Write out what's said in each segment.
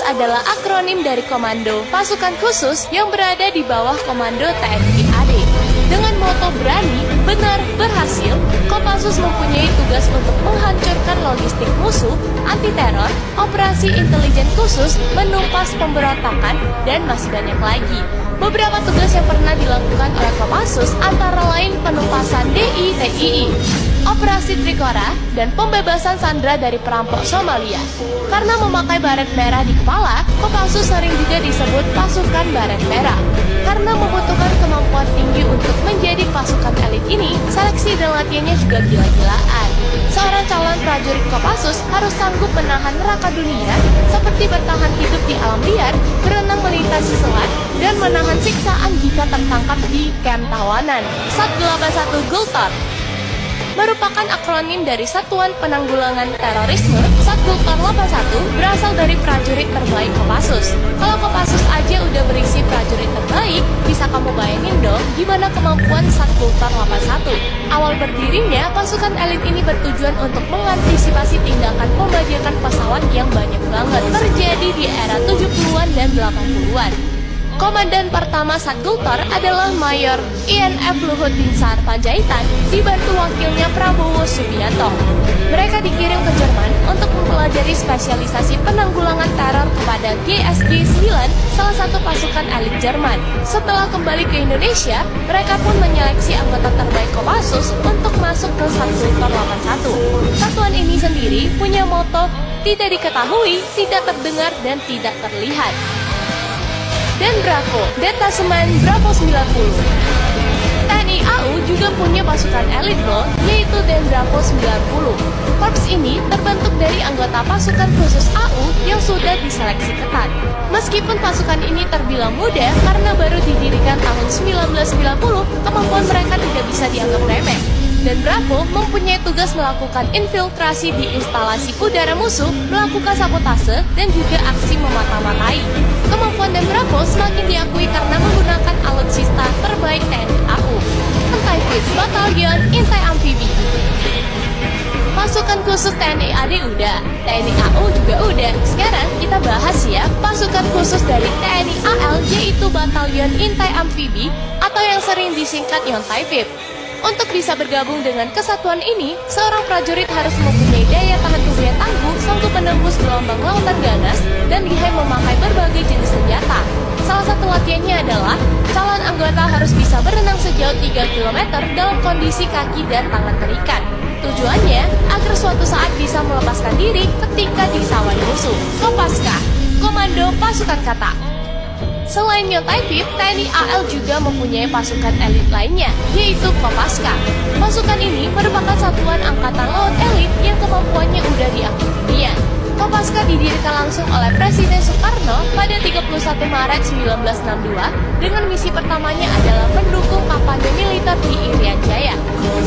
adalah akronim dari Komando, pasukan khusus yang berada di bawah Komando TNI AD. Dengan moto berani, benar, berhasil, Kopassus mempunyai tugas untuk menghancurkan logistik musuh, anti-teror, operasi intelijen khusus, menumpas pemberontakan, dan masih banyak lagi. Beberapa tugas yang pernah dilakukan oleh Kopassus antara lain penumpasan DITII, Operasi Trikora, dan pembebasan sandera dari perampok Somalia. Karena memakai baret merah di kepala, Kopassus sering juga disebut pasukan baret merah. Karena membutuhkan kemampuan tinggi untuk menjadi pasukan elit ini, seleksi dan latihannya juga gila-gilaan. Seorang calon prajurit Kopassus harus sanggup menahan neraka dunia, seperti bertahan hidup di alam liar, berenang melintasi selat, dan menahan siksaan jika tertangkap di kamp tawanan. Sat 81 Gultor merupakan akronim dari Satuan Penanggulangan Terorisme. Satgultor 81 berasal dari prajurit terbaik Kopassus. Kalau Kopassus aja udah berisi prajurit terbaik, bisa kamu bayangin dong gimana kemampuan Satgultor 81. Awal berdirinya, pasukan elit ini bertujuan untuk mengantisipasi tindakan pembajakan pesawat yang banyak banget terjadi di era 70-an dan 80-an. Komandan pertama Satgultor adalah Mayor INF Luhut Binsar Panjaitan, dibantu wakilnya Prabowo Subianto. Mereka dikirim ke Jerman untuk mempelajari spesialisasi penanggulangan teror kepada GSG 9, salah satu pasukan elit Jerman. Setelah kembali ke Indonesia, mereka pun menyeleksi anggota terbaik Kopassus untuk masuk ke Satgultor 81. Satuan ini sendiri punya moto, tidak diketahui, tidak terdengar, dan tidak terlihat. Dan Bravo, Detasemen Bravo 90. TNI AU juga punya pasukan elit loh, yaitu Den Bravo 90. Korps ini terbentuk dari anggota pasukan khusus AU yang sudah diseleksi ketat. Meskipun pasukan ini terbilang muda karena baru didirikan tahun 1990, kemampuan mereka tidak bisa dianggap remeh. Dan Bravo mempunyai tugas melakukan infiltrasi di instalasi udara musuh, melakukan sabotase, dan juga aksi memata-matai. Kemampuan Dan Bravo semakin diakui karena menggunakan alutsista terbaik TNI AU, Anti-Fleet Battalion Intai Amfibi. Pasukan khusus TNI AD udah, TNI AU juga udah. Sekarang kita bahas ya pasukan khusus dari TNI AL, yaitu Batalion Intai Amfibi atau yang sering disingkat Yontaifib. Untuk bisa bergabung dengan kesatuan ini, seorang prajurit harus mempunyai daya tahan tubuh yang tangguh, sanggup menembus gelombang lautan ganas, dan lihai memakai berbagai jenis senjata. Salah satu latihannya adalah, calon anggota harus bisa berenang sejauh 3 km dalam kondisi kaki dan tangan terikat. Tujuannya, agar suatu saat bisa melepaskan diri ketika ditawan musuh. Kopaska, Komando Pasukan Kata. Selain Yontaifib, TNI AL juga mempunyai pasukan elit lainnya, yaitu Kopaska. Pasukan ini merupakan satuan angkatan laut elit yang kemampuannya udah diakui dunia. Kopaska didirikan langsung oleh Presiden Soekarno pada 31 Maret 1962 dengan misi pertamanya adalah mendukung kampanye militer di Irian Jaya.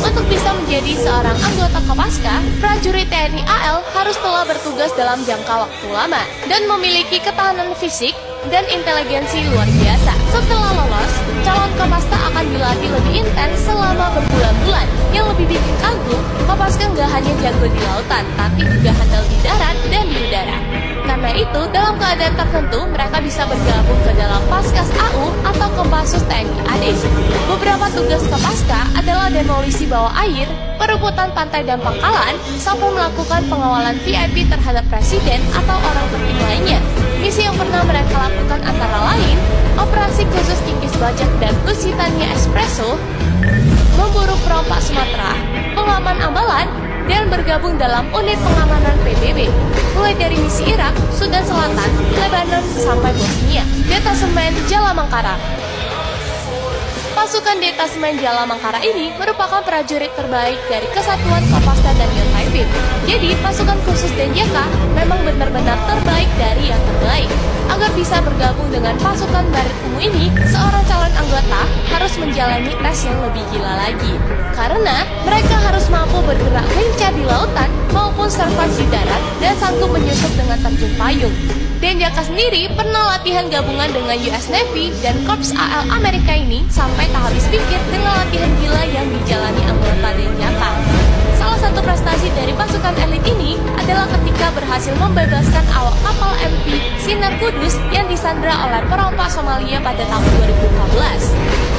Untuk bisa menjadi seorang anggota Kopaska, prajurit TNI AL harus telah bertugas dalam jangka waktu lama dan memiliki ketahanan fisik dan inteligensi luar biasa. Setelah lolos, calon Kopaska akan dilatih lebih intens selama berbulan-bulan. Yang lebih bikin kagum, Kopaska nggak hanya jago di lautan, tapi juga handal di darat dan di udara. Karena itu, dalam keadaan tertentu, mereka bisa bergabung ke dalam Paskas AU atau Kopassus TNI AD. Beberapa tugas Kopaska adalah demolisi bawah air, perebutan pantai dan pangkalan, sampai melakukan pengawalan VIP terhadap presiden atau orang penting lainnya. Misi yang pernah mereka lakukan antara lain, operasi khusus Kikis Bajak dan Lusitania Espresso, memburu perompak Sumatera, pengaman Ambalan, dan bergabung dalam unit pengamanan PBB, mulai dari misi Irak, Sudan Selatan, Lebanon, sampai Bosnia. Detasemen Jalamangkara. Pasukan Detasemen Jalamangkara ini merupakan prajurit terbaik dari Kesatuan Kopaska dan Yontaifib. Jadi, pasukan khusus Denjaka memang benar-benar terbaik dari yang terbaik. Agar bisa bergabung dengan pasukan baret ungu ini, seorang calon anggota harus menjalani tes yang lebih gila lagi. Karena mereka harus mampu bergerak lincah di lautan maupun survive di darat dan sanggup menyusup dengan terjun payung. Denjaka sendiri pernah latihan gabungan dengan US Navy dan Korps AL Amerika ini sampai tak habis pikir dengan latihan gila yang dijalani anggota Denjaka. Salah satu prestasi dari pasukan elit ini adalah ketika berhasil membebaskan awak kapal MV Sinar Kudus yang disandra oleh perompak Somalia pada tahun 2014.